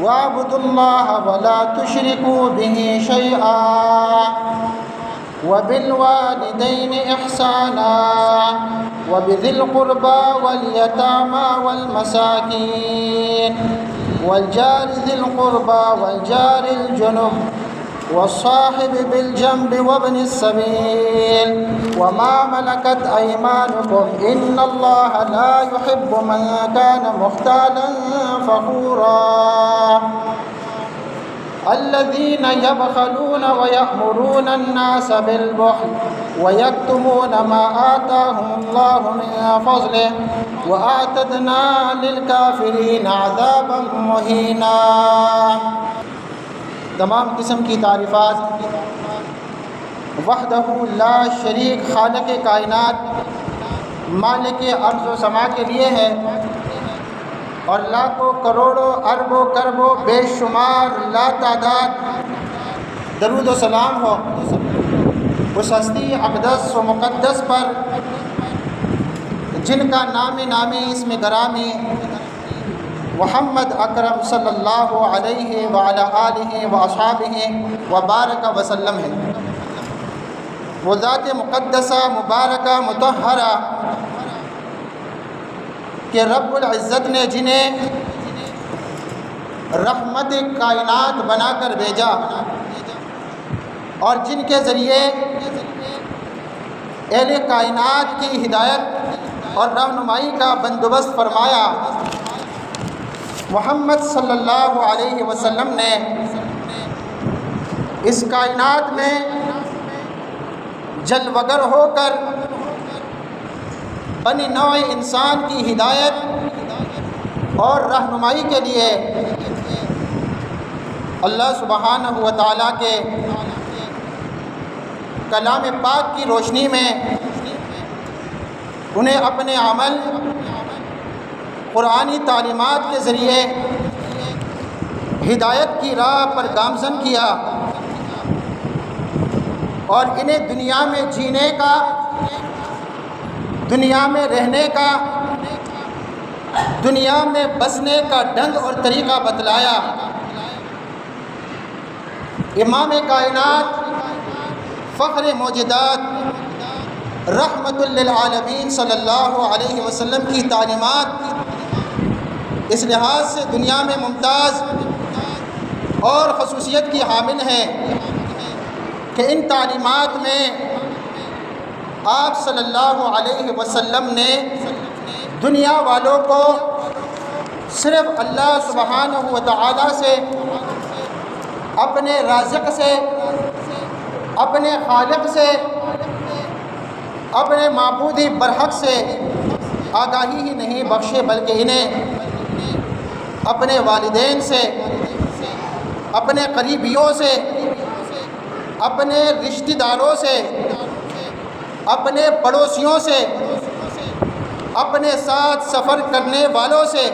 واعبدوا الله ولا تشركوا به شيئا وبالوالدين إحسانا وبذي القربى واليتامى والمساكين والجار ذي القربى والجار الجنب والصاحب بالجنب وابن السبيل وما ملكت أيمانكم إن الله لا يحب من كان مختالا فخورا الذين يبخلون ويأمرون الناس بالبخل ويكتمون ما آتاهم الله من فضله وأعتدنا للكافرين عذابا مهينا۔ تمام قسم کی تعریفات وحدہ لا شریک خالق کائنات مالک ارض و سما کے لیے ہے، اور لاکھوں کروڑوں اربوں کربوں بے شمار لا تعداد درود و سلام ہو اس ہستی اقدس و مقدس پر جن کا نامی اسم گرامی محمد اکرم صلی اللہ علیہ وعلی آلہ واصحابہ وبارک وسلم ہے۔ وہ ذات مقدسہ مبارکہ مطہرہ کہ رب العزت نے جنہیں رحمت کائنات بنا کر بھیجا اور جن کے ذریعے اہل کائنات کی ہدایت اور رہنمائی کا بندوبست فرمایا، محمد صلی اللہ علیہ وسلم نے اس کائنات میں جلوگر ہو کر بنی نوع انسان کی ہدایت اور رہنمائی کے لیے اللہ سبحانہ و تعالیٰ کے کلام پاک کی روشنی میں انہیں اپنے عمل قرآنی تعلیمات کے ذریعے ہدایت کی راہ پر گامزن کیا، اور انہیں دنیا میں جینے کا، دنیا میں رہنے کا، دنیا میں بسنے کا ڈھنگ اور طریقہ بتلایا۔ امام کائنات فخر موجودات رحمت للعالمین صلی اللہ علیہ وسلم کی تعلیمات اس لحاظ سے دنیا میں ممتاز اور خصوصیت کی حامل ہے کہ ان تعلیمات میں آپ صلی اللہ علیہ وسلم نے دنیا والوں کو صرف اللہ سبحانہ و تعالیٰ سے، اپنے رازق سے، اپنے خالق سے، اپنے معبود برحق سے آگاہی ہی نہیں بخشے، بلکہ انہیں اپنے والدین سے، اپنے قریبیوں سے، اپنے رشتہ داروں سے، اپنے پڑوسیوں سے، اپنے ساتھ سفر کرنے والوں سے،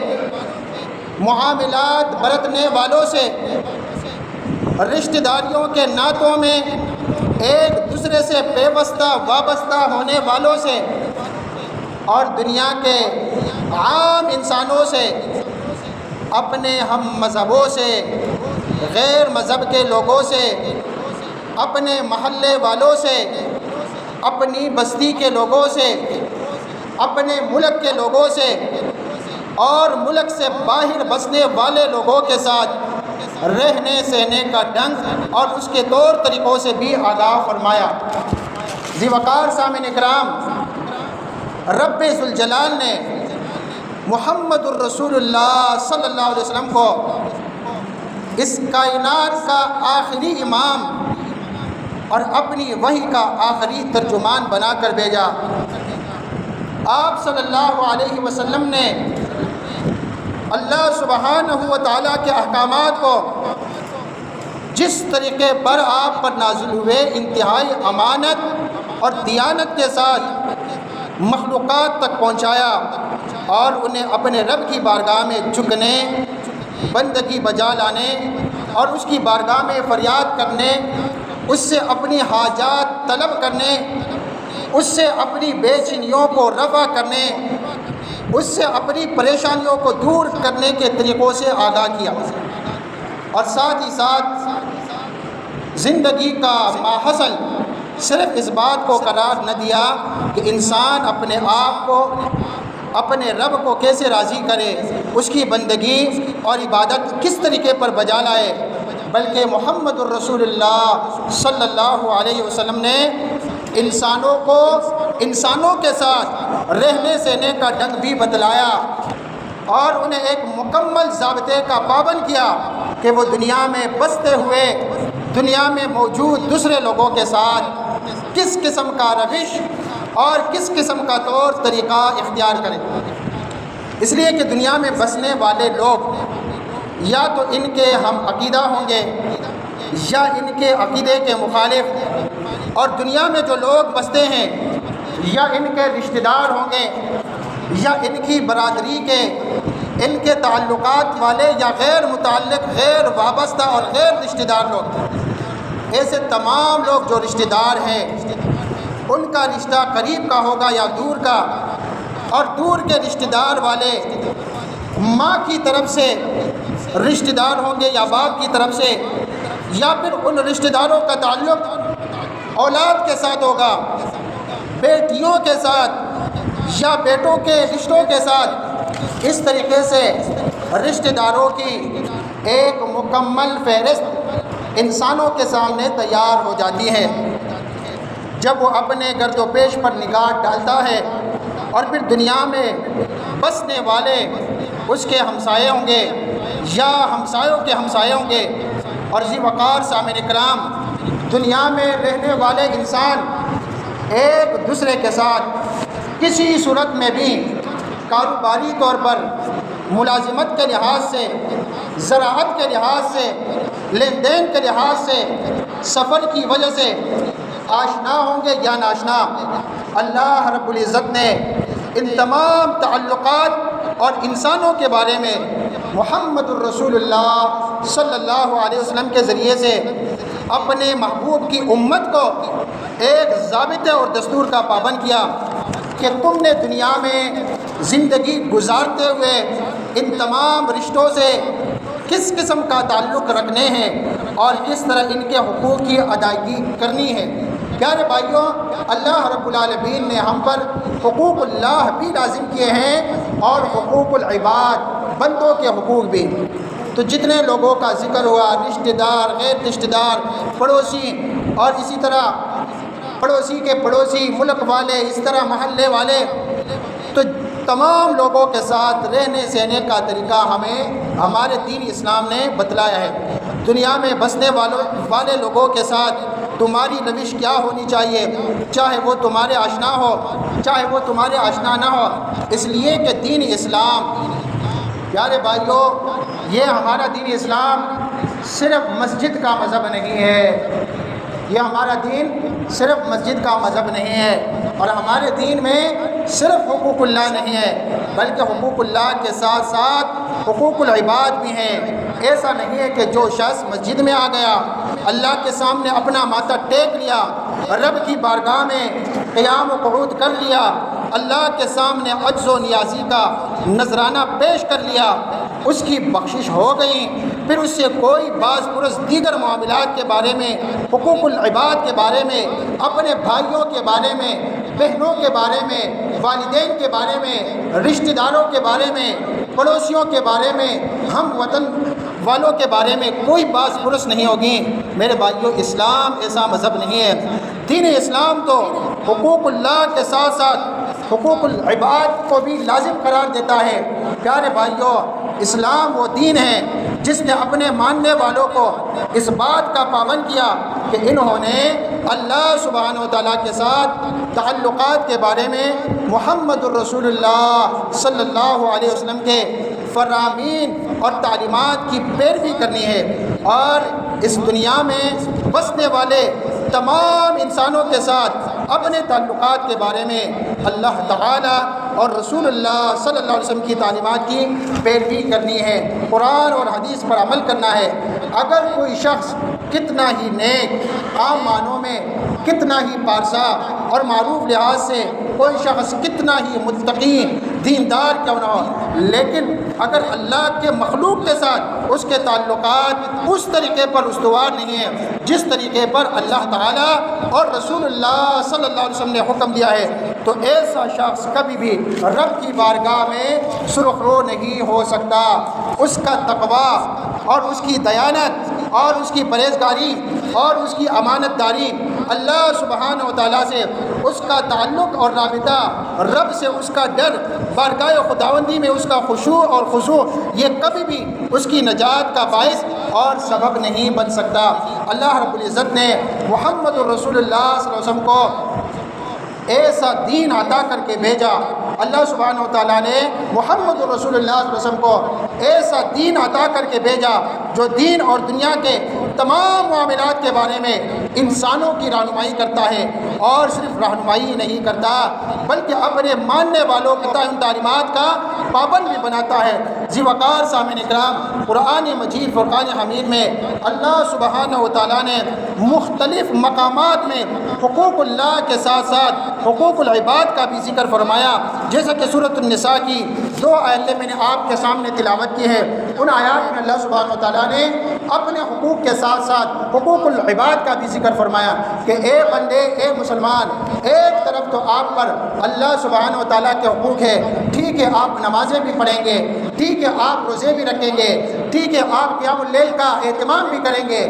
معاملات برتنے والوں سے، رشتہ داریوں کے ناتوں میں ایک دوسرے سے پیوستہ وابستہ ہونے والوں سے، اور دنیا کے عام انسانوں سے، اپنے ہم مذہبوں سے، غیر مذہب کے لوگوں سے، اپنے محلے والوں سے، اپنی بستی کے لوگوں سے، اپنے ملک کے لوگوں سے، اور ملک سے باہر بسنے والے لوگوں کے ساتھ رہنے سہنے کا ڈھنگ اور اس کے طور طریقوں سے بھی آگاہ فرمایا۔ ذی وقار سامعین اکرام، رب ذوالجلال نے محمد الرسول اللہ صلی اللہ علیہ وسلم کو اس کائنات کا آخری امام اور اپنی وحی کا آخری ترجمان بنا کر بھیجا۔ آپ صلی اللہ علیہ وسلم نے اللہ سبحانہ و تعالیٰ کے احکامات کو جس طریقے پر آپ پر نازل ہوئے انتہائی امانت اور دیانت کے ساتھ مخلوقات تک پہنچایا، اور انہیں اپنے رب کی بارگاہ میں جھکنے، بندگی بجا لانے اور اس کی بارگاہ میں فریاد کرنے، اس سے اپنی حاجات طلب کرنے، اس سے اپنی بے چینیوں کو رفع کرنے، اس سے اپنی پریشانیوں کو دور کرنے کے طریقوں سے آگاہ کیا۔ اور ساتھ ہی ساتھ زندگی کا ماحصل صرف اس بات کو قرار نہ دیا کہ انسان اپنے آپ کو اپنے رب کو کیسے راضی کرے، اس کی بندگی اور عبادت کس طریقے پر بجا لائے، بلکہ محمد الرسول اللہ صلی اللہ علیہ وسلم نے انسانوں کو انسانوں کے ساتھ رہنے سہنے کا ڈھنگ بھی بتلایا اور انہیں ایک مکمل ضابطے کا پابند کیا کہ وہ دنیا میں بستے ہوئے دنیا میں موجود دوسرے لوگوں کے ساتھ کس قسم کا روش اور کس قسم کا طور طریقہ اختیار کریں۔ اس لیے کہ دنیا میں بسنے والے لوگ یا تو ان کے ہم عقیدہ ہوں گے یا ان کے عقیدے کے مخالف، اور دنیا میں جو لوگ بستے ہیں یا ان کے رشتہ دار ہوں گے یا ان کی برادری کے ان کے تعلقات والے یا غیر متعلق غیر وابستہ اور غیر رشتہ دار لوگ، ایسے تمام لوگ جو رشتہ دار ہیں ان کا رشتہ قریب کا ہوگا یا دور کا، اور دور کے رشتہ دار والے ماں کی طرف سے رشتہ دار ہوں گے یا باپ کی طرف سے، یا پھر ان رشتہ داروں کا تعلق اولاد کے ساتھ ہوگا، بیٹیوں کے ساتھ یا بیٹوں کے رشتوں کے ساتھ۔ اس طریقے سے رشتہ داروں کی ایک مکمل فہرست انسانوں کے سامنے تیار ہو جاتی ہے۔ جب وہ اپنے گرد و پیش پر نگاہ ڈالتا ہے اور پھر دنیا میں بسنے والے اس کے ہمسائے ہوں گے یا ہمسایوں کے ہمسائے ہوں گے، اور ذی وقار سامعین کرام، دنیا میں رہنے والے انسان ایک دوسرے کے ساتھ کسی صورت میں بھی کاروباری طور پر ملازمت کے لحاظ سے، زراعت کے لحاظ سے، لین دین کے لحاظ سے، سفر کی وجہ سے آشنا ہوں گے یا ناشنا۔ اللہ رب العزت نے ان تمام تعلقات اور انسانوں کے بارے میں محمد الرسول اللہ صلی اللہ علیہ وسلم کے ذریعے سے اپنے محبوب کی امت کو ایک ضابطے اور دستور کا پابند کیا کہ تم نے دنیا میں زندگی گزارتے ہوئے ان تمام رشتوں سے کس قسم کا تعلق رکھنے ہیں اور کس طرح ان کے حقوق کی ادائیگی کرنی ہے۔ پیارے بھائیوں، اللہ رب العالمین نے ہم پر حقوق اللہ بھی لازم کیے ہیں اور حقوق العباد، بندوں کے حقوق بھی۔ تو جتنے لوگوں کا ذکر ہوا، رشتہ دار، غیر رشتہ دار، پڑوسی، اور اسی طرح پڑوسی کے پڑوسی، ملک والے، اس طرح محلے والے، تو تمام لوگوں کے ساتھ رہنے سہنے کا طریقہ ہمیں ہمارے دین اسلام نے بتلایا ہے۔ دنیا میں بسنے والے لوگوں کے ساتھ تمہاری روش کیا ہونی چاہیے، چاہے وہ تمہارے آشنا ہو چاہے وہ تمہارے آشنا نہ ہو، اس لیے کہ دین اسلام، پیارے بھائیوں، یہ ہمارا دین اسلام صرف مسجد کا مذہب نہیں ہے، یہ ہمارا دین صرف مسجد کا مذہب نہیں ہے، اور ہمارے دین میں صرف حقوق اللہ نہیں ہے بلکہ حقوق اللہ کے ساتھ ساتھ حقوق العباد بھی ہیں۔ ایسا نہیں ہے کہ جو شخص مسجد میں آ گیا، اللہ کے سامنے اپنا ماتھا ٹیک لیا، رب کی بارگاہ میں قیام و قعود کر لیا، اللہ کے سامنے عجز و نیازی کا نذرانہ پیش کر لیا، اس کی بخشش ہو گئی، پھر اس سے کوئی بعض پرس دیگر معاملات کے بارے میں، حقوق العباد کے بارے میں، اپنے بھائیوں کے بارے میں، بہنوں کے بارے میں، والدین کے بارے میں، رشتہ داروں کے بارے میں، پڑوسیوں کے بارے میں، ہم وطن والوں کے بارے میں کوئی باز پرس نہیں ہوگی۔ میرے بھائیوں، اسلام ایسا مذہب نہیں ہے۔ دین اسلام تو حقوق اللہ کے ساتھ ساتھ حقوق العباد کو بھی لازم قرار دیتا ہے۔ پیارے بھائیوں، اسلام وہ دین ہے جس نے اپنے ماننے والوں کو اس بات کا پابند کیا کہ انہوں نے اللہ سبحانہ و تعالیٰ کے ساتھ تعلقات کے بارے میں محمد الرسول اللہ صلی اللہ علیہ وسلم کے فرامین اور تعلیمات کی پیروی کرنی ہے، اور اس دنیا میں بسنے والے تمام انسانوں کے ساتھ اپنے تعلقات کے بارے میں اللہ تعالیٰ اور رسول اللہ صلی اللہ علیہ وسلم کی تعلیمات کی پیروی کرنی ہے، قرآن اور حدیث پر عمل کرنا ہے۔ اگر کوئی شخص کتنا ہی نیک، عام معنوں میں کتنا ہی پارسا اور معروف لحاظ سے کوئی شخص کتنا ہی متقی دیندار کیوں نہ ہو، لیکن اگر اللہ کے مخلوق کے ساتھ اس کے تعلقات اس طریقے پر استوار نہیں ہیں جس طریقے پر اللہ تعالیٰ اور رسول اللہ صلی اللہ علیہ وسلم نے حکم دیا ہے، تو ایسا شخص کبھی بھی رب کی بارگاہ میں سرخرو نہیں ہو سکتا۔ اس کا تقویٰ اور اس کی دیانت اور اس کی پرہیزگاری اور اس کی امانت داری، اللہ سبحانہ و تعالیٰ سے اس کا تعلق اور رابطہ، رب سے اس کا ڈر، بارگاہ خداوندی میں اس کا خشوع اور خضوع، یہ کبھی بھی اس کی نجات کا باعث اور سبب نہیں بن سکتا۔ اللہ رب العزت نے محمد الرسول اللہ صلی اللہ علیہ وسلم کو ایسا دین عطا کر کے بھیجا، اللہ سبحانہ و تعالیٰ نے محمد رسول اللہ صلی اللہ علیہ وسلم کو ایسا دین عطا کر کے بھیجا جو دین اور دنیا کے تمام معاملات کے بارے میں انسانوں کی رہنمائی کرتا ہے، اور صرف رہنمائی ہی نہیں کرتا بلکہ اپنے ماننے والوں کو ان تعلیمات کا پابند بھی بناتا ہے۔ ذی وقار سامعین اکرام، قرآن مجید فرقان حمید میں اللہ سبحانہ و تعالیٰ نے مختلف مقامات میں حقوق اللہ کے ساتھ ساتھ حقوق العباد کا بھی ذکر فرمایا، جیسا کہ سورۃ النساء کی 2 آیتیں میں نے آپ کے سامنے تلاوت کی ہے۔ ان آیات میں اللہ سبحانہ و تعالیٰ نے اپنے حقوق کے ساتھ ساتھ حقوق العباد کا بھی ذکر فرمایا کہ اے بندے، اے مسلمان، ایک طرف تو آپ پر اللہ سبحانہ و تعالیٰ کے حقوق ہے، ٹھیک ہے آپ نمازیں بھی پڑھیں گے، ٹھیک ہے آپ روزے بھی رکھیں گے، ٹھیک ہے آپ قیام اللیل کا اہتمام بھی کریں گے،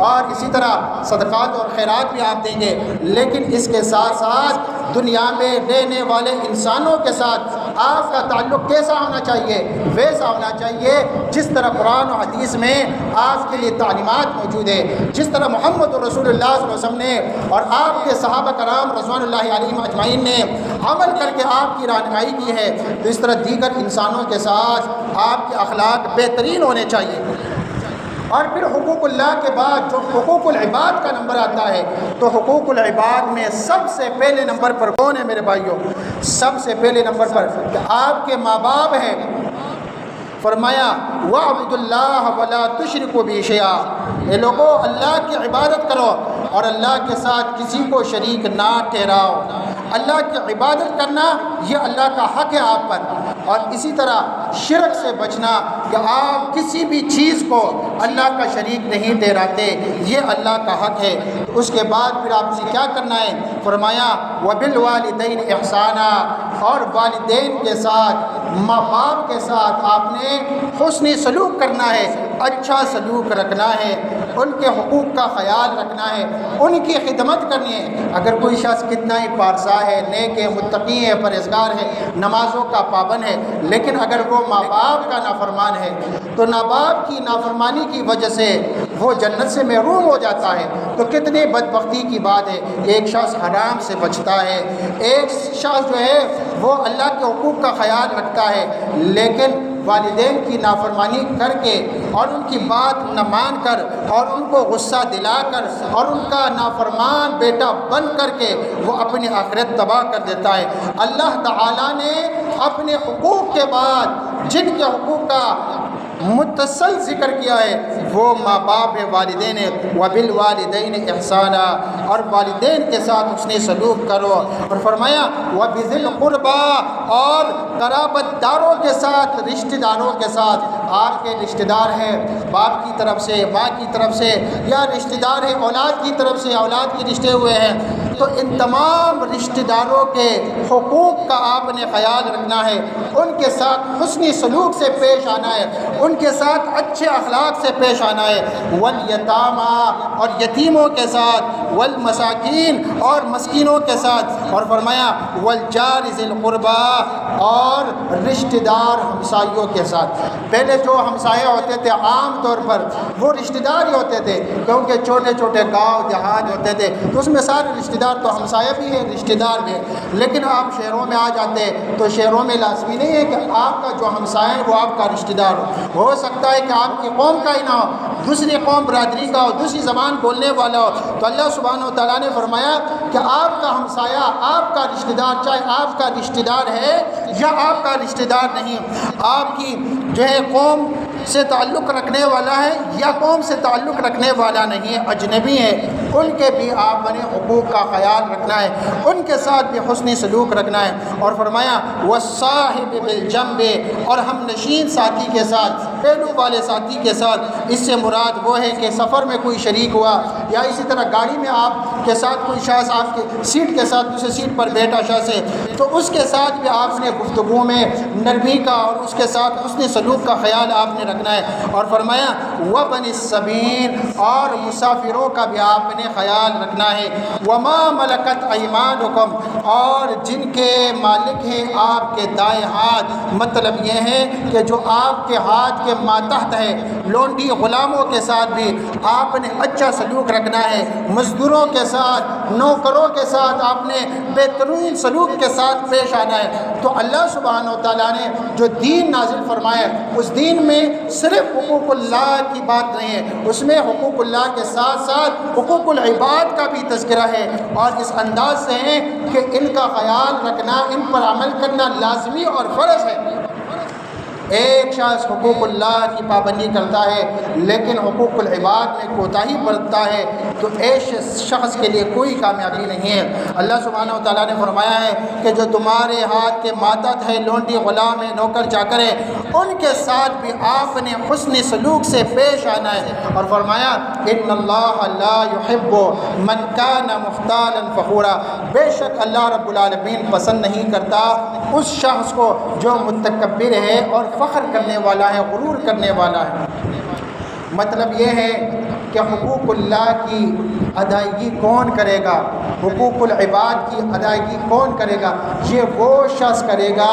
اور اسی طرح صدقات اور خیرات بھی آپ دیں گے، لیکن اس کے ساتھ ساتھ دنیا میں رہنے والے انسانوں کے ساتھ آپ کا تعلق کیسا ہونا چاہیے؟ ویسا ہونا چاہیے جس طرح قرآن و حدیث میں آپ کے لیے تعلیمات موجود ہے، جس طرح محمد رسول اللہ صلی اللہ علیہ وسلم نے اور آپ کے صحابہ کرام رضوان اللہ علیہم اجمعین نے عمل کر کے آپ کی رہنمائی کی ہے، تو اس طرح دیگر انسانوں کے ساتھ آپ کے اخلاق بہترین ہونے چاہیے۔ اور پھر حقوق اللہ کے بعد جو حقوق العباد کا نمبر آتا ہے، تو حقوق العباد میں سب سے پہلے نمبر پر کون ہے میرے بھائیوں؟ سب سے پہلے نمبر پر کہ آپ کے ماں باپ ہیں۔ فرمایا وَاعْبُدُوا اللَّهَ وَلَا تُشْرِكُوا بِهِ شَيْئًا، اے لوگو اللہ کی عبادت کرو اور اللہ کے ساتھ کسی کو شریک نہ ٹھہراؤ۔ اللہ کی عبادت کرنا یہ اللہ کا حق ہے آپ پر، اور اسی طرح شرک سے بچنا کہ آپ کسی بھی چیز کو اللہ کا شریک نہیں ٹھہراتے، یہ اللہ کا حق ہے۔ اس کے بعد پھر آپ سے کیا کرنا ہے؟ فرمایا وَبِالْوَالِدَيْنِ إِحْسَانًا، اور والدین کے ساتھ، ماں باپ کے ساتھ آپ نے حسن سلوک کرنا ہے، اچھا سلوک رکھنا ہے، ان کے حقوق کا خیال رکھنا ہے، ان کی خدمت کرنی ہے۔ اگر کوئی شخص کتنا ہی پارسا ہے، نیک ہے، متقی ہے، پرہیزگار ہے، نمازوں کا پابند ہے، لیکن اگر وہ ماں باپ کا نافرمان ہے تو ماں باپ کی نافرمانی کی وجہ سے وہ جنت سے محروم ہو جاتا ہے، تو کتنی بدبختی کی بات ہے۔ ایک شخص حرام سے بچتا ہے، ایک شخص جو ہے وہ اللہ کے حقوق کا خیال رکھتا ہے، لیکن والدین کی نافرمانی کر کے اور ان کی بات نہ مان کر اور ان کو غصہ دلا کر اور ان کا نافرمان بیٹا بن کر کے وہ اپنی آخرت تباہ کر دیتا ہے۔ اللہ تعالیٰ نے اپنے حقوق کے بعد جن کے حقوق کا متصل ذکر کیا ہے وہ ماں باپ ہے، والدین ہے۔ وَبِالْوَالِدَيْنِ إِحْسَانًا، اور والدین کے ساتھ حسن سلوک کرو، اور فرمایا وَبِذِي الْقُرْبَىٰ، اور قرابت داروں کے ساتھ، رشتہ داروں کے ساتھ۔ آپ کے رشتہ دار ہیں باپ کی طرف سے، ماں کی طرف سے، یا رشتہ دار ہیں اولاد کی طرف سے، اولاد کے رشتے ہوئے ہیں، تو ان تمام رشتہ داروں کے حقوق کا آپ نے خیال رکھنا ہے، ان کے ساتھ حسنی سلوک سے پیش آنا ہے، ان کے ساتھ اچھے اخلاق سے پیش آنا ہے۔ والیتامیٰ، اور یتیموں کے ساتھ، والمساکین، اور مسکینوں کے ساتھ، اور فرمایا والجار ذی القربیٰ، اور رشتہ دار ہمسائیوں کے ساتھ۔ پہلے جو ہمسائے ہوتے تھے عام طور پر وہ رشتہ دار ہی ہوتے تھے، کیونکہ چھوٹے چھوٹے گاؤں دیہات ہوتے تھے تو اس میں سارے رشتہ دار تو ہمسائے بھی ہیں، رشتہ دار بھی ہیں، لیکن آپ شہروں میں آ جاتے تو شہروں میں لازمی نہیں ہے کہ آپ کا جو ہمسائے ہے وہ آپ کا رشتہ دار ہو سکتا ہے کہ آپ کی قوم کا ہی نہ ہو، دوسری قوم برادری کا ہو، دوسری زبان بولنے والا ہو، تو اللہ سبحانہ و تعالیٰ نے فرمایا کہ آپ کا ہمسایہ، آپ کا رشتہ دار، چاہے آپ کا رشتہ دار ہے یا آپ کا رشتہ دار نہیں، آپ کی جو ہے قوم سے تعلق رکھنے والا ہے یا قوم سے تعلق رکھنے والا نہیں ہے، اجنبی ہے، ان کے بھی آپ نے حقوق کا خیال رکھنا ہے، ان کے ساتھ بھی حسنی سلوک رکھنا ہے۔ اور فرمایا والصاحب بالجنب، اور ہم نشین ساتھی کے ساتھ، پہلو والے ساتھی کے ساتھ، اس سے مراد وہ ہے کہ سفر میں کوئی شریک ہوا یا اسی طرح گاڑی میں آپ کے ساتھ کوئی شخص آپ کے سیٹ کے ساتھ دوسرے سیٹ پر بیٹھا شخص ہے تو اس کے ساتھ بھی آپ نے گفتگو میں نرمی کا اور اس کے ساتھ حسن سلوک کا خیال آپ نے رکھنا ہے۔ اور فرمایا وابن السبیل، اور مسافروں کا بھی آپ نے خیال رکھنا ہے۔ وما ملکت ایمانکم، اور جن کے مالک ہیں آپ کے دائیں ہاتھ، مطلب یہ ہے کہ جو آپ کے ہاتھ کے ماتحت ہے، لونڈی غلاموں کے ساتھ بھی آپ نے اچھا سلوک رکھنا ہے، مزدوروں کے ساتھ، نوکروں کے ساتھ آپ نے بہترین سلوک کے ساتھ پیش آنا ہے۔ تو اللہ سبحانہ و تعالیٰ نے جو دین نازل فرمایا اس دین میں صرف حقوق اللہ کی بات نہیں ہے، اس میں حقوق اللہ کے ساتھ ساتھ حقوق العباد کا بھی تذکرہ ہے، اور اس انداز سے ہے کہ ان کا خیال رکھنا، ان پر عمل کرنا لازمی اور فرض ہے۔ ایک شخص حقوق اللہ کی پابندی کرتا ہے لیکن حقوق العباد میں کوتاہی برتتا ہے تو ایسے شخص کے لیے کوئی کامیابی نہیں ہے۔ اللہ سبحانہ و تعالیٰ نے فرمایا ہے کہ جو تمہارے ہاتھ کے ماتحت ہے، لونڈی غلام ہے، نوکر چاکر ہے، ان کے ساتھ بھی آپ نے حسن سلوک سے پیش آنا ہے۔ اور فرمایا ان اللہ لا يحب من کان مختالا فخورا، بے شک اللہ رب العالمین پسند نہیں کرتا اس شخص کو جو متکبر ہے اور فخر کرنے والا ہے، غرور کرنے والا ہے۔ مطلب یہ ہے کہ حقوق اللہ کی ادائیگی کون کرے گا، حقوق العباد کی ادائیگی کون کرے گا؟ یہ وہ شخص کرے گا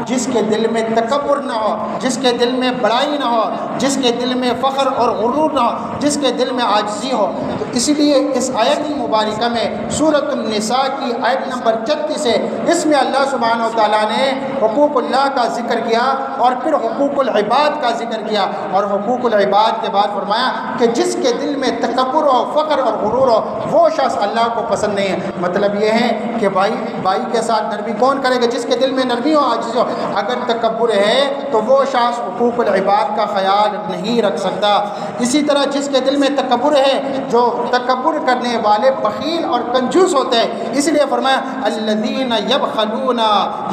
جس کے دل میں تکبر نہ ہو، جس کے دل میں بڑائی نہ ہو، جس کے دل میں فخر اور غرور نہ ہو، جس کے دل میں عاجزی ہو۔ تو اس لیے اس آیت مبارکہ میں سورۃ النساء کی آیت نمبر 36 ہے، اس میں اللہ سبحانہ و تعالیٰ نے حقوق اللہ کا ذکر کیا اور پھر حقوق العباد کا ذکر کیا، اور حقوق العباد کے بعد فرمایا کہ جس کے دل میں تکبر ہو، فخر اور غرور ہو، وہ شخص اللہ کو پسند نہیں ہے۔ مطلب یہ ہے کہ بھائی کے ساتھ نرمی کون کرے گا؟ جس کے دل میں نرمی ہو، عاجزی ہو۔ اگر تکبر ہے تو وہ شخص حقوق العباد کا خیال نہیں رکھ سکتا۔ اسی طرح جس کے دل میں تکبر ہے، جو تکبر کرنے والے بخیل اور کنجوس ہوتے ہیں، اس لیے فرمایا الذین یبخلون،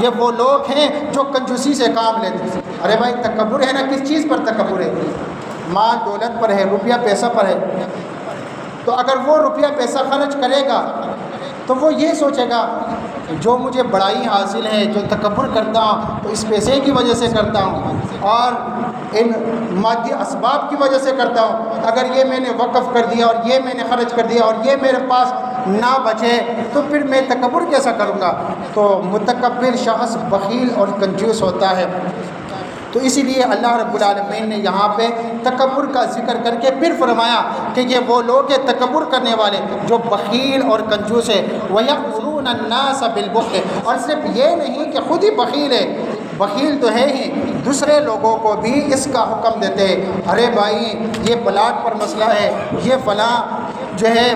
یہ وہ لوگ ہیں جو کنجوسی سے کام لیتے ہیں۔ ارے بھائی تکبر ہے نا، کس چیز پر تکبر ہے؟ مال دولت پر ہے، روپیہ پیسہ پر ہے۔ تو اگر وہ روپیہ پیسہ خرچ کرے گا تو وہ یہ سوچے گا جو مجھے بڑائی حاصل ہے، جو تکبر کرتا ہوں تو اس پیسے کی وجہ سے کرتا ہوں اور ان مادی اسباب کی وجہ سے کرتا ہوں۔ اگر یہ میں نے وقف کر دیا اور یہ میں نے خرچ کر دیا اور یہ میرے پاس نہ بچے تو پھر میں تکبر کیسا کروں گا؟ تو متکبر شخص بخیل اور کنجوس ہوتا ہے۔ تو اسی لیے اللہ رب العالمین نے یہاں پہ تکبر کا ذکر کر کے پھر فرمایا کہ یہ وہ لوگ ہیں تکبر کرنے والے جو بخیل اور کنجوس ہے۔ وَيَأْمُرُونَ النَّاسَ بِالْبُخْلِ، اور صرف یہ نہیں کہ خود ہی بخیل ہے، بخیل تو ہے ہی، دوسرے لوگوں کو بھی اس کا حکم دیتے ہیں۔ ارے بھائی یہ پلاٹ پر مسئلہ ہے، یہ فلاں جو ہے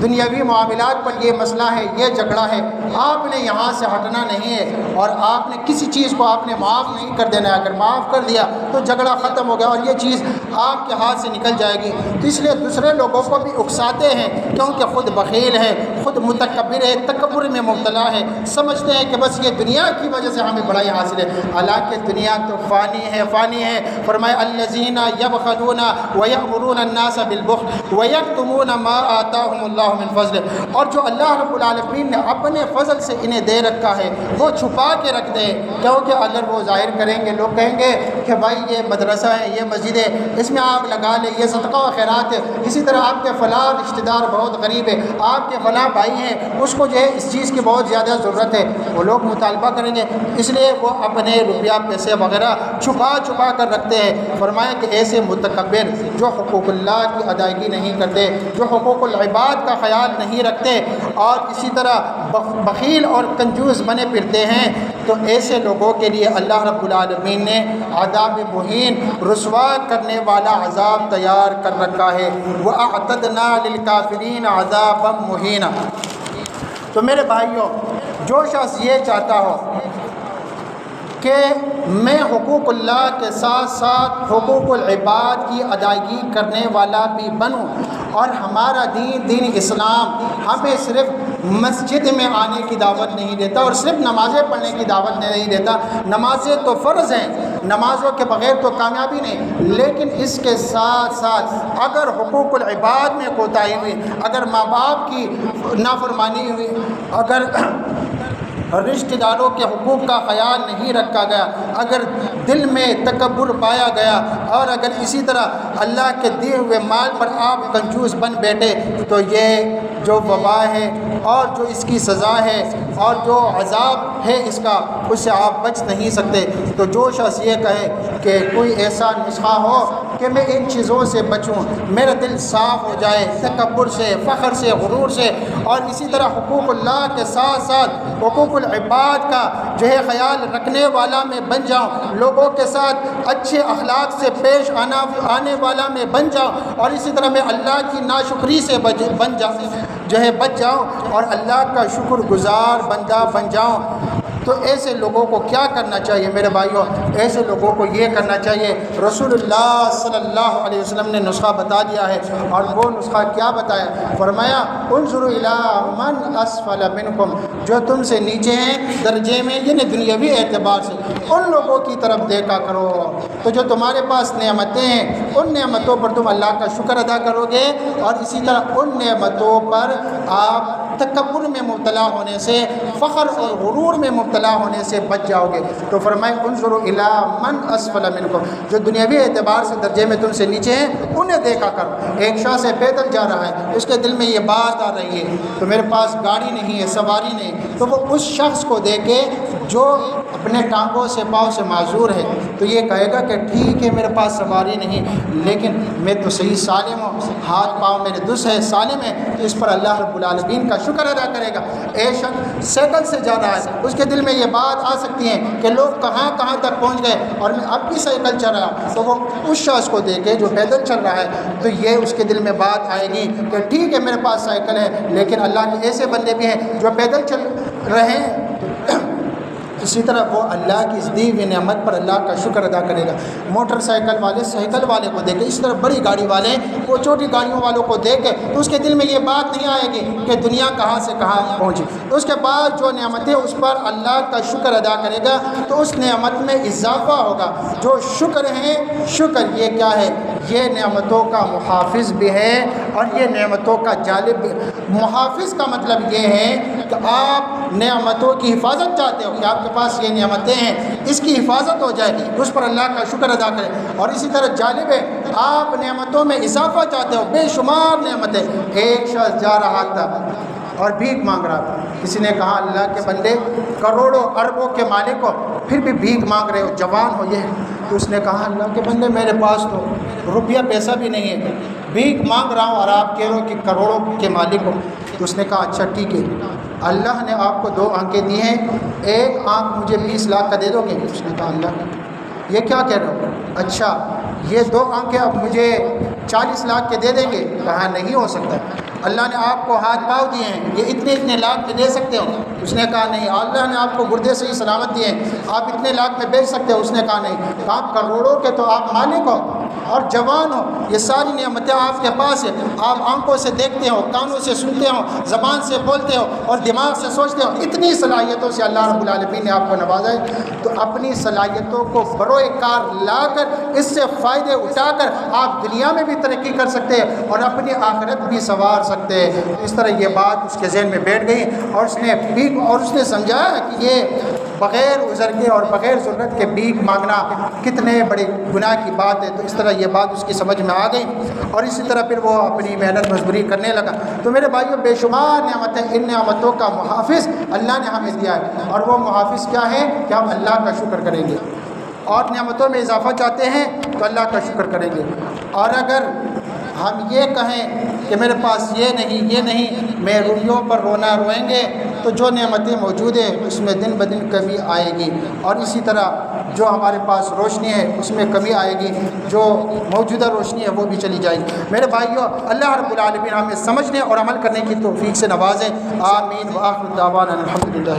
دنیاوی معاملات پر یہ مسئلہ ہے، یہ جھگڑا ہے، آپ نے یہاں سے ہٹنا نہیں ہے اور آپ نے کسی چیز کو آپ نے معاف نہیں کر دینا ہے۔ اگر معاف کر دیا تو جھگڑا ختم ہو گیا اور یہ چیز آپ کے ہاتھ سے نکل جائے گی۔ تو اس لیے دوسرے لوگوں کو بھی اکساتے ہیں کیونکہ خود بخیل ہے، خود متکبر ہے، تکبر میں مبتلا ہے، سمجھتے ہیں کہ بس یہ دنیا کی وجہ سے ہمیں بڑائی حاصل ہے، حالانکہ دنیا تو فانی ہے، فانی ہے۔ فرمایا الذین یبخلون ویأمرون الناس بالبخل ویکتمون ما آتاہم اللہ من فضل، اور جو اللہ رب العالمین نے اپنے فضل سے انہیں دے رکھا ہے وہ چھپا کے رکھ دے، کیونکہ اگر وہ ظاہر کریں گے لوگ کہیں گے کہ بھائی یہ مدرسہ ہے، یہ مسجد ہے، اس میں آگ لگا لے، یہ صدقہ و خیرات ہے، اسی طرح آپ کے فلاں رشتہ دار بہت غریب ہے، آپ کے فلاں بھائی ہیں، اس کو جو ہے اس چیز کی بہت زیادہ ضرورت ہے، وہ لوگ مطالبہ کریں گے، اس لیے وہ اپنے روپیہ پیسے وغیرہ چھپا چھپا کر رکھتے ہیں۔ فرمایا کہ ایسے متکبر جو حقوق اللہ کی ادائیگی نہیں کرتے، جو حقوق العباد کا خیال نہیں رکھتے اور اسی طرح بخیل اور کنجوس بنے پھرتے ہیں، تو ایسے لوگوں کے لیے اللہ رب العالمین نے عذاب مہین، رسوا کرنے والا عذاب تیار کر رکھا ہے۔ وَأَعْتَدْنَا لِلْكَافِرِينَ عَذَابًا مُهِينًا۔ تو میرے بھائیوں، جو شخص یہ چاہتا ہو کہ میں حقوق اللہ کے ساتھ ساتھ حقوق العباد کی ادائیگی کرنے والا بھی بنوں، اور ہمارا دین اسلام ہمیں صرف مسجد میں آنے کی دعوت نہیں دیتا اور صرف نمازیں پڑھنے کی دعوت نہیں دیتا۔ نمازیں تو فرض ہیں، نمازوں کے بغیر تو کامیابی نہیں، لیکن اس کے ساتھ ساتھ اگر حقوق العباد میں کوتاہی ہوئی، اگر ماں باپ کی نافرمانی ہوئی، اگر رشتہ داروں کے حقوق کا خیال نہیں رکھا گیا، اگر دل میں تکبر پایا گیا، اور اگر اسی طرح اللہ کے دیے ہوئے مال پر آپ کنجوس بن بیٹھے، تو یہ جو وبا ہے اور جو اس کی سزا ہے اور جو عذاب ہے اس کا، اس سے آپ بچ نہیں سکتے۔ تو جو شخص یہ کہے کہ کوئی ایسا نسخہ ہو کہ میں ان چیزوں سے بچوں، میرا دل صاف ہو جائے تکبر سے، فخر سے، غرور سے، اور اسی طرح حقوق اللہ کے ساتھ ساتھ حقوق العباد کا جو ہے خیال رکھنے والا میں بن جاؤں، لوگوں کے ساتھ اچھے اخلاق سے پیش آنے والا میں بن جاؤں، اور اسی طرح میں اللہ کی ناشکری سے بچ جاؤں اور اللہ کا شکر گزار بندہ بن جاؤں۔ تو ایسے لوگوں کو کیا کرنا چاہیے میرے بھائیوں؟ ایسے لوگوں کو یہ کرنا چاہیے، رسول اللہ صلی اللہ علیہ وسلم نے نسخہ بتا دیا ہے، اور وہ نسخہ کیا بتایا؟ فرمایا انظروا الی من اسفل منکم، جو تم سے نیچے ہیں درجے میں، یعنی دنیاوی اعتبار سے، ان لوگوں کی طرف دیکھا کرو۔ تو جو تمہارے پاس نعمتیں ہیں، ان نعمتوں پر تم اللہ کا شکر ادا کرو گے، اور اسی طرح ان نعمتوں پر آپ تکبر میں مبتلا ہونے سے، فخر اور غرور میں مبتلا ہونے سے بچ جاؤ گے۔ تو فرمائے انظروا الی من اسفل منکم، جو دنیاوی اعتبار سے درجے میں تم سے نیچے ہیں انہیں دیکھا کرو۔ ایک شخص سے پیدل جا رہا ہے، اس کے دل میں یہ بات آ رہی ہے تو میرے پاس گاڑی نہیں ہے، سواری نہیں، تو وہ اس شخص کو دیکھے جو اپنے ٹانگوں سے پاؤں سے معذور ہے، تو یہ کہے گا کہ ٹھیک ہے میرے پاس سواری نہیں، لیکن میں تو صحیح سالم ہوں، ہاتھ پاؤں میرے درست ہے، سالم ہے، تو اس پر اللہ رب العالمین کا شکر ادا کرے گا۔ ایک شخص سائیکل سے جا رہا ہے، اس کے دل میں یہ بات آ سکتی ہے کہ لوگ کہاں کہاں تک پہنچ گئے اور میں اب بھی سائیکل چل رہا، تو وہ اس شخص کو دیکھے جو پیدل چل رہا ہے، تو یہ اس کے دل میں بات آئے گی کہ ٹھیک ہے میرے پاس سائیکل ہے، لیکن اللہ کے ایسے بندے بھی ہیں جو پیدل چل رہے ہیں۔ اسی طرح وہ اللہ کی اس دی ہوئی نعمت پر اللہ کا شکر ادا کرے گا۔ موٹر سائیکل والے سائیکل والے کو دیکھے، اس طرح بڑی گاڑی والے وہ چھوٹی گاڑیوں والوں کو دیکھ کے تو اس کے دل میں یہ بات نہیں آئے گی کہ دنیا کہاں سے کہاں پہنچی۔ اس کے بعد جو نعمتیں اس پر اللہ کا شکر ادا کرے گا تو اس نعمت میں اضافہ ہوگا۔ جو شکر ہے، شکر یہ کیا ہے؟ یہ نعمتوں کا محافظ بھی ہے اور یہ نعمتوں کا جالب بھی۔ محافظ کا مطلب یہ ہے کہ آپ نعمتوں کی حفاظت چاہتے ہو کہ آپ کے پاس یہ نعمتیں ہیں، اس کی حفاظت ہو جائے، اس پر اللہ کا شکر ادا کریں۔ اور اسی طرح جالب ہے، آپ نعمتوں میں اضافہ چاہتے ہو، بے شمار نعمتیں۔ ایک شخص جا رہا تھا اور بھیک مانگ رہا تھا، کسی نے کہا اللہ کے بندے کروڑوں اربوں کے مالک ہو پھر بھی بھیک مانگ رہے ہو، جوان ہو یہ، تو اس نے کہا اللہ کے بندے میرے پاس تو روپیہ پیسہ بھی نہیں ہے، بھیک مانگ رہا ہوں اور آپ کہہ رہے ہو کہ کروڑوں کے مالک ہو۔ تو اس نے کہا اچھا ٹھیک ہے، اللہ نے آپ کو 2 آنکھیں دی ہیں، ایک آنکھ مجھے 20 لاکھ کا دے دو گے؟ اس نے کہا اللہ یہ کیا کہہ رہے ہو؟ اچھا یہ 2 آنکھیں اب مجھے 40 لاکھ کے دے دیں گے؟ کہا نہیں ہو سکتا، اللہ نے آپ کو ہاتھ پاؤں دیے ہیں، یہ اتنے لاکھ میں دے سکتے ہو؟ اس نے کہا نہیں۔ اللہ نے آپ کو گردے سے ہی سلامت دیے ہیں، آپ اتنے لاکھ میں بیچ سکتے ہو؟ اس نے کہا نہیں۔ آپ کروڑوں کے تو آپ مالک ہو اور جوان ہو، یہ ساری نعمتیں آپ کے پاس ہیں، آپ آنکھوں سے دیکھتے ہو، کانوں سے سنتے ہو، زبان سے بولتے ہو اور دماغ سے سوچتے ہو، اتنی صلاحیتوں سے اللہ رب العالمین نے آپ کو نوازا ہے۔ تو اپنی صلاحیتوں کو بروئے کار لا کر، اس سے فائدے اٹھا کر آپ دنیا میں بھی ترقی کر سکتے ہیں اور اپنی آخرت بھی سنوار سکتے ہیں۔ اس طرح یہ بات اس کے ذہن میں بیٹھ گئی اور اس نے سمجھا کہ یہ بغیر عذر کے اور بغیر ضرورت کے بھیک مانگنا کتنے بڑے گناہ کی بات ہے۔ تو اس طرح یہ بات اس کی سمجھ میں آ گئی اور اسی طرح پھر وہ اپنی محنت مزدوری کرنے لگا۔ تو میرے بھائیوں بے شمار نعمتیں، ان نعمتوں کا محافظ اللہ نے ہمیں دیا ہے، اور وہ محافظ کیا ہے کہ ہم اللہ کا شکر کریں گے اور نعمتوں میں اضافہ چاہتے ہیں تو اللہ کا شکر کریں گے۔ اور اگر ہم یہ کہیں کہ میرے پاس یہ نہیں، میں رویوں پر رونا روئیں گے، تو جو نعمتیں موجود ہیں اس میں دن بدن کمی آئے گی، اور اسی طرح جو ہمارے پاس روشنی ہے اس میں کمی آئے گی، جو موجودہ روشنی ہے وہ بھی چلی جائے گی۔ میرے بھائیوں اللہ رب العالمین ہمیں سمجھنے اور عمل کرنے کی توفیق سے نوازے، آمین۔ وآخر دعوانا الحمدللہ۔